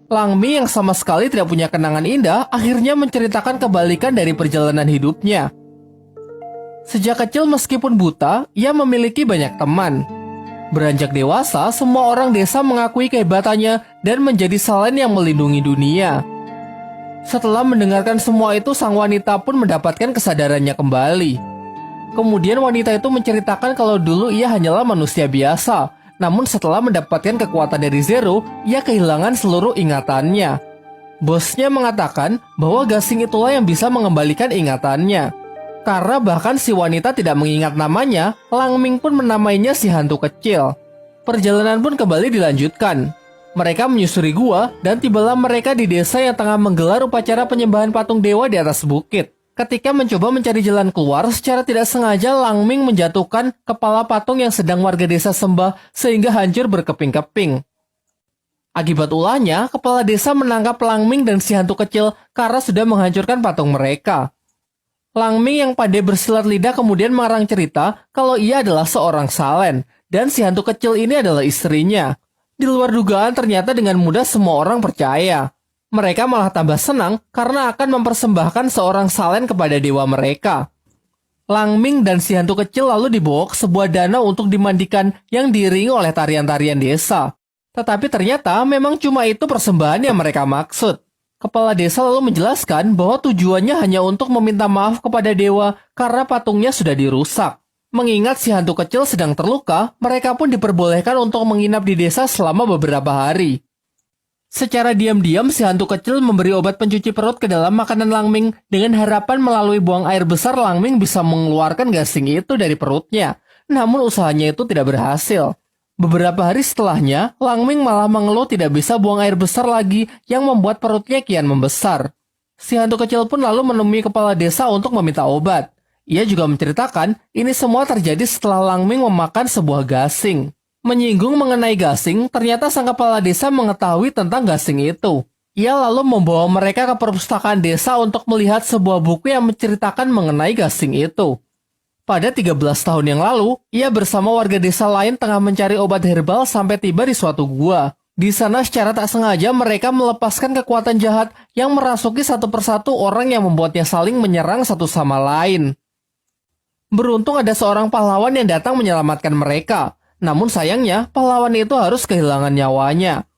Langming yang sama sekali tidak punya kenangan indah akhirnya menceritakan kebalikan dari perjalanan hidupnya. Sejak kecil meskipun buta, ia memiliki banyak teman. Beranjak dewasa, semua orang desa mengakui kehebatannya dan menjadi salen yang melindungi dunia. Setelah mendengarkan semua itu, sang wanita pun mendapatkan kesadarannya kembali. Kemudian wanita itu menceritakan kalau dulu ia hanyalah manusia biasa, namun setelah mendapatkan kekuatan dari Zero, ia kehilangan seluruh ingatannya. Bosnya mengatakan bahwa gasing itulah yang bisa mengembalikan ingatannya. Karena bahkan si wanita tidak mengingat namanya, Langming pun menamainya si hantu kecil. Perjalanan pun kembali dilanjutkan. Mereka menyusuri gua dan tibalah mereka di desa yang tengah menggelar upacara penyembahan patung dewa di atas bukit. Ketika mencoba mencari jalan keluar, secara tidak sengaja Langming menjatuhkan kepala patung yang sedang warga desa sembah sehingga hancur berkeping-keping. Akibat ulahnya, kepala desa menangkap Langming dan si hantu kecil karena sudah menghancurkan patung mereka. Langming yang pandai bersilat lidah kemudian mengarang cerita kalau ia adalah seorang salen dan si hantu kecil ini adalah istrinya. Di luar dugaan ternyata dengan mudah semua orang percaya. Mereka malah tambah senang karena akan mempersembahkan seorang salen kepada dewa mereka. Langming dan si hantu kecil lalu dibawa ke sebuah danau untuk dimandikan yang diiringi oleh tarian-tarian desa. Tetapi ternyata memang cuma itu persembahan yang mereka maksud. Kepala desa lalu menjelaskan bahwa tujuannya hanya untuk meminta maaf kepada dewa karena patungnya sudah dirusak. Mengingat si hantu kecil sedang terluka, mereka pun diperbolehkan untuk menginap di desa selama beberapa hari. Secara diam-diam, si hantu kecil memberi obat pencuci perut ke dalam makanan Langming dengan harapan melalui buang air besar Langming bisa mengeluarkan gasing itu dari perutnya. Namun usahanya itu tidak berhasil. Beberapa hari setelahnya, Langming malah mengeluh tidak bisa buang air besar lagi yang membuat perutnya kian membesar. Si hantu kecil pun lalu menemui kepala desa untuk meminta obat. Ia juga menceritakan ini semua terjadi setelah Langming memakan sebuah gasing. Menyinggung mengenai gasing, ternyata sang kepala desa mengetahui tentang gasing itu. Ia lalu membawa mereka ke perpustakaan desa untuk melihat sebuah buku yang menceritakan mengenai gasing itu. Pada 13 tahun yang lalu, ia bersama warga desa lain tengah mencari obat herbal sampai tiba di suatu gua. Di sana secara tak sengaja mereka melepaskan kekuatan jahat yang merasuki satu persatu orang yang membuatnya saling menyerang satu sama lain. Beruntung ada seorang pahlawan yang datang menyelamatkan mereka. Namun sayangnya, pahlawan itu harus kehilangan nyawanya.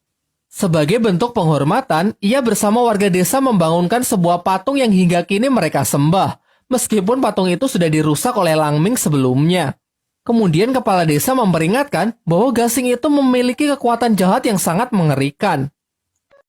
Sebagai bentuk penghormatan, ia bersama warga desa membangunkan sebuah patung yang hingga kini mereka sembah. Meskipun patung itu sudah dirusak oleh Langming sebelumnya. Kemudian kepala desa memperingatkan bahwa gasing itu memiliki kekuatan jahat yang sangat mengerikan.